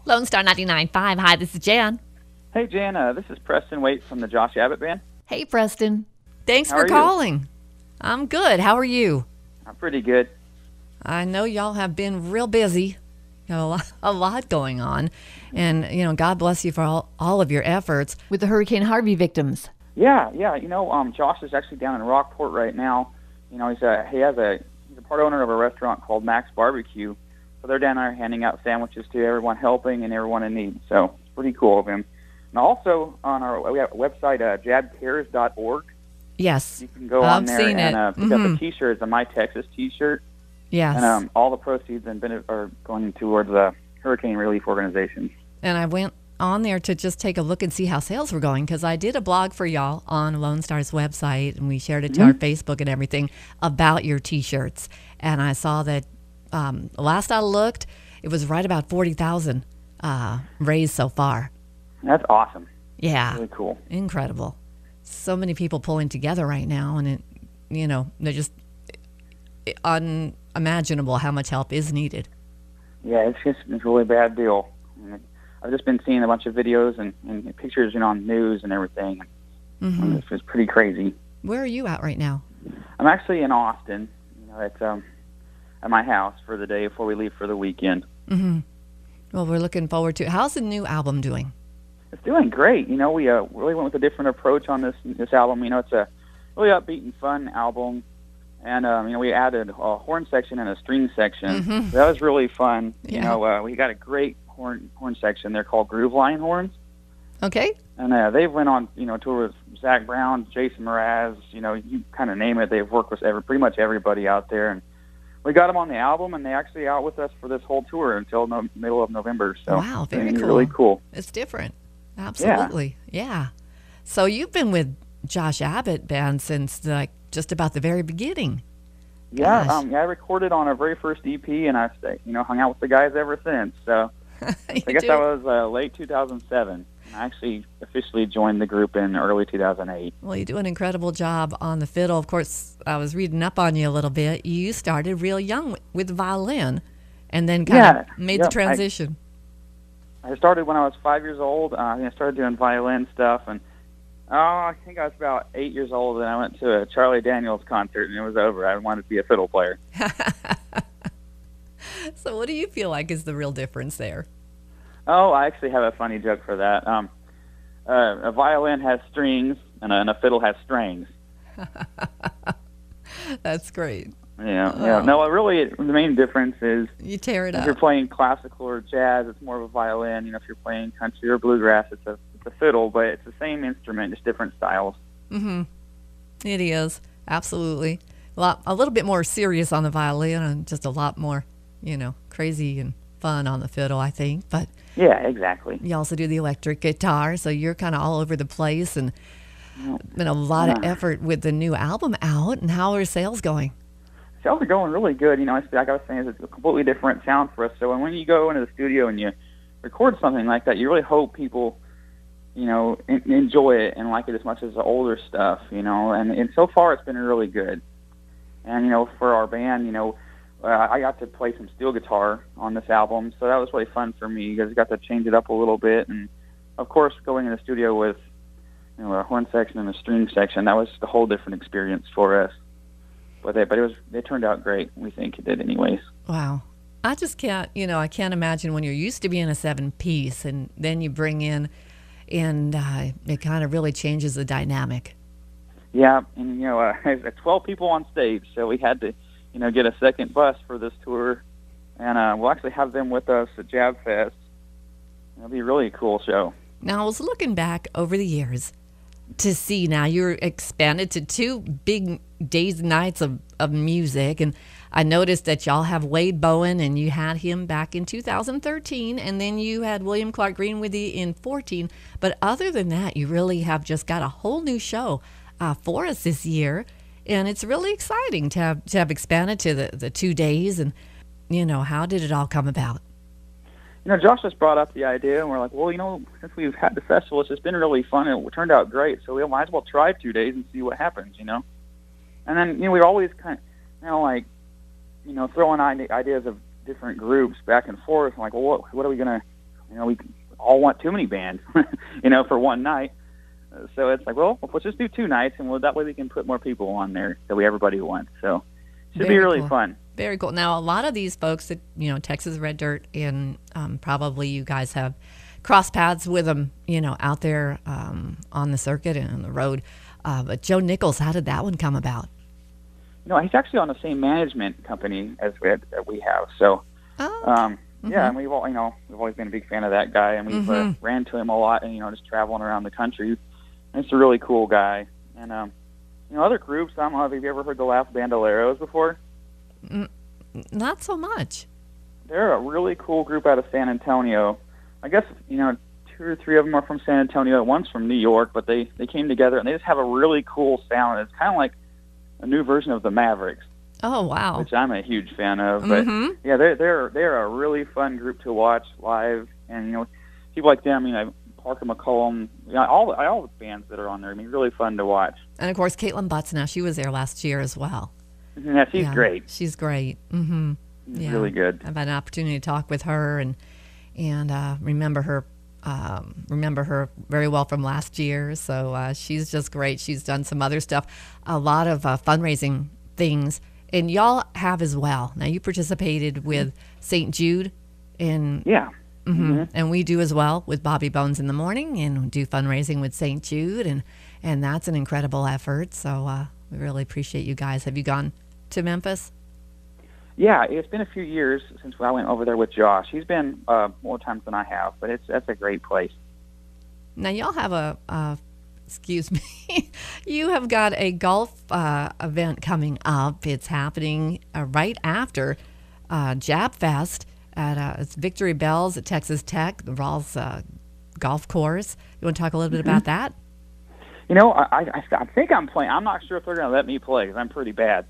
Lonestar 99.5. Hi, this is Jan. Hey, Jan. This is Preston Wait from the Josh Abbott Band. Hey, Preston. Thanks How for are you? calling. I'm good. How are you? I'm pretty good. I know y'all have been real busy. You know, a lot going on. And, God bless you for all of your efforts with the Hurricane Harvey victims. Yeah. Josh is actually down in Rockport right now. He's a part owner of a restaurant called Max Barbecue. So they're down there handing out sandwiches to everyone helping and everyone in need. So it's pretty cool of him. And also on we have a website, jabcares.org. Yes. You can go on there seen and pick up a T-shirt. It's a My Texas T-shirt. Yes. And all the proceeds are going towards hurricane relief organizations. And I went on there to just take a look and see how sales were going, because I did a blog for y'all on Lone Star's website, and we shared it to our Facebook and everything about your T-shirts. And I saw that last I looked, it was right about 40,000 raised so far. That's awesome. Yeah. Really cool. Incredible. So many people pulling together right now, and they're just unimaginable how much help is needed. Yeah, it's a really bad deal. I've just been seeing a bunch of videos and pictures, on news and everything. And it's just pretty crazy. Where are you at right now? I'm actually in Austin. At my house for the day before we leave for the weekend. Well, we're looking forward to it. How's the new album doing? It's doing great. We really went with a different approach on this album. It's a really upbeat and fun album. And, we added a horn section and a string section. So that was really fun. Yeah. We got a great horn section. They're called Groove Line horns. Okay. And they went on, tour with Zach Brown, Jason Mraz, you kind of name it. They've worked with pretty much everybody out there. And we got them on the album, and they actually out with us for this whole tour until middle of November. So wow, very cool. Really cool. It's different. Absolutely. Yeah. So you've been with Josh Abbott Band since just about the very beginning. Yeah. I recorded on our very first EP, and I hung out with the guys ever since. So I guess that was late 2007. I actually officially joined the group in early 2008. Well, you do an incredible job on the fiddle. Of course, I was reading up on you a little bit. You started real young with the violin and then kind of made the transition. I started when I was 5 years old. I started doing violin stuff, and I think I was about 8 years old, and I went to a Charlie Daniels concert, and it was over. I wanted to be a fiddle player. So what do you feel like is the real difference there? Oh, I actually have a funny joke for that. A violin has strings, and a fiddle has strings. That's great. Yeah. No, really, the main difference is you tear it up. If you're playing classical or jazz, it's more of a violin. If you're playing country or bluegrass, it's a fiddle, but it's the same instrument, just different styles. It is, absolutely. A little bit more serious on the violin, and just a lot more, crazy and fun on the fiddle, I think. But yeah, exactly. You also do the electric guitar, so you're kind of all over the place, and been a lot of effort with the new album out. And how are sales going? Sales are going really good. Like I was saying, it's a completely different sound for us. So when you go into the studio and you record something like that, you really hope people, enjoy it and like it as much as the older stuff, and so far it's been really good. And, for our band, I got to play some steel guitar on this album, so that was really fun for me because I got to change it up a little bit. And, of course, going in the studio with, a horn section and a string section, that was a whole different experience for us. But it turned out great. We think it did anyways. Wow. I just can't, I can't imagine when you're used to being a 7-piece and then you bring in, and it kind of really changes the dynamic. Yeah, and, 12 people on stage, so we had to, get a second bus for this tour. And we'll actually have them with us at Jab Fest. It'll be a really cool show. Now, I was looking back over the years to see now you're expanded to 2 big days and nights of music, and I noticed that y'all have Wade Bowen, and you had him back in 2013, and then you had William Clark Green with you in 14. But other than that, you really have just got a whole new show for us this year, and it's really exciting to have expanded to the 2 days. And how did it all come about? Josh just brought up the idea, and we're like, well, since we've had the festival, it's just been really fun, and it turned out great, so we might as well try 2 days and see what happens, And then, we're always kind of, throwing ideas of different groups back and forth. I'm like, well, what are we going to we all want too many bands, for one night. So it's like, well, let's just do 2 nights, and that way we can put more people on there that everybody wants. So it should be really fun. Very cool. Now, a lot of these folks that, Texas Red Dirt, and probably you guys have cross paths with them, out there on the circuit and on the road. But Joe Nichols, how did that one come about? He's actually on the same management company as that we have. So, yeah, and we've always been a big fan of that guy, and we've ran to him a lot, and just traveling around the country. And he's a really cool guy. And other groups, I don't know, have you ever heard the Last Bandoleros before? Not so much. They're a really cool group out of San Antonio. I guess 2 or 3 of them are from San Antonio. One's from New York, but they came together and they just have a really cool sound. It's kind of like a new version of the Mavericks. Oh wow! Which I'm a huge fan of. But yeah, they're a really fun group to watch live, and people like them. Parker McCollum, all the bands that are on there. Really fun to watch. And of course, Caitlin Butts. Now she was there last year as well. Yeah, she's great. She's great. Yeah, really good. I've had an opportunity to talk with her and remember her very well from last year. So she's just great. She's done some other stuff, a lot of fundraising things, and y'all have as well. Now you participated with St. Jude, and and we do as well with Bobby Bones in the morning, and do fundraising with St. Jude, and that's an incredible effort. So we really appreciate you guys. Have you gone to Memphis? Yeah, it's been a few years since I went over there with Josh. He's been more times than I have, but that's a great place. Now, y'all have excuse me, you have got a golf event coming up. It's happening right after Jab Fest at it's Victory Bells at Texas Tech, the Rawls golf course. You want to talk a little bit about that? I think I'm playing. I'm not sure if they're going to let me play because I'm pretty bad.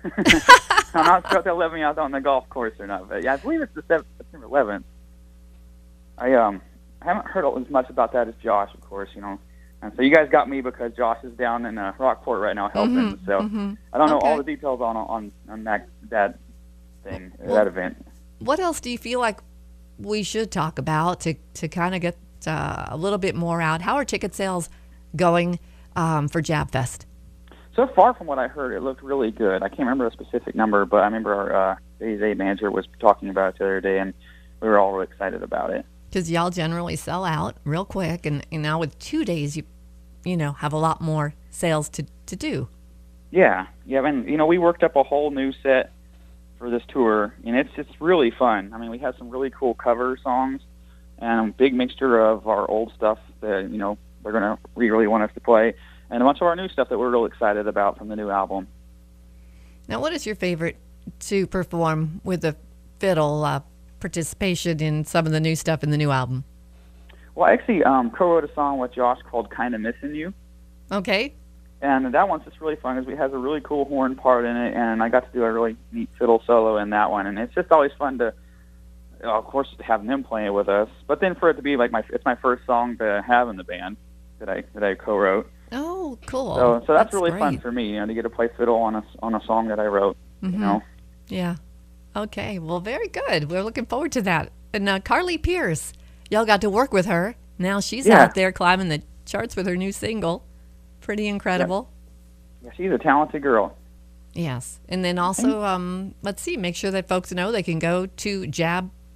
I'm not sure if they'll let me out on the golf course or not. But yeah, I believe it's the September 11th. I haven't heard as much about that as Josh, of course, And so you guys got me because Josh is down in Rockport right now helping. So I don't know all the details on that thing, that event. What else do you feel like we should talk about to kind of get a little bit more out? How are ticket sales going for Jab Fest? So far from what I heard, it looked really good. I can't remember a specific number, but I remember our deejay manager was talking about it the other day, and we were all really excited about it. Because y'all generally sell out real quick, and now with 2 days, you have a lot more sales to do. Yeah, and we worked up a whole new set for this tour, and it's really fun. I mean, we had some really cool cover songs and a big mixture of our old stuff that they're going to really want us to play, and a bunch of our new stuff that we're real excited about from the new album. Now, what is your favorite to perform with the fiddle participation in some of the new stuff in the new album? Well, I actually co-wrote a song with Josh called Kinda Missing You. Okay. And that one's just really fun because it has a really cool horn part in it, and I got to do a really neat fiddle solo in that one. And it's just always fun to, of course, have them play it with us. But then for it to be like it's my first song to have in the band that I co-wrote. Oh, cool! So that's really great. Fun for me, to get to play fiddle on a song that I wrote. Yeah. Okay. Well, very good. We're looking forward to that. And Carly Pierce, y'all got to work with her. Now she's out there climbing the charts with her new single. Pretty incredible. Yeah, she's a talented girl. Yes. And then also, let's see, make sure that folks know they can go to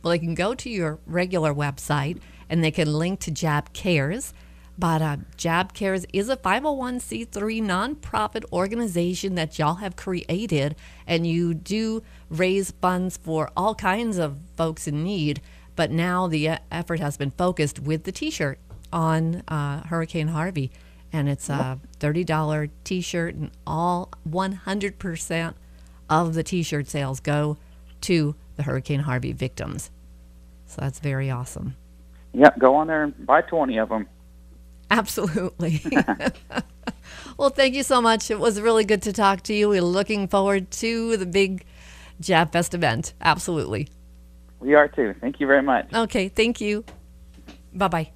they can go to your regular website and they can link to Jab Cares. But Jab Cares is a 501c3 nonprofit organization that y'all have created, and you do raise funds for all kinds of folks in need. But now the effort has been focused with the T-shirt on Hurricane Harvey. And it's a $30 T-shirt, and all 100% of the T-shirt sales go to the Hurricane Harvey victims. So that's very awesome. Yep, go on there and buy 20 of them. Absolutely. Well, thank you so much. It was really good to talk to you. We're looking forward to the big Jab Fest event. Absolutely. We are too. Thank you very much. Okay, thank you. Bye-bye.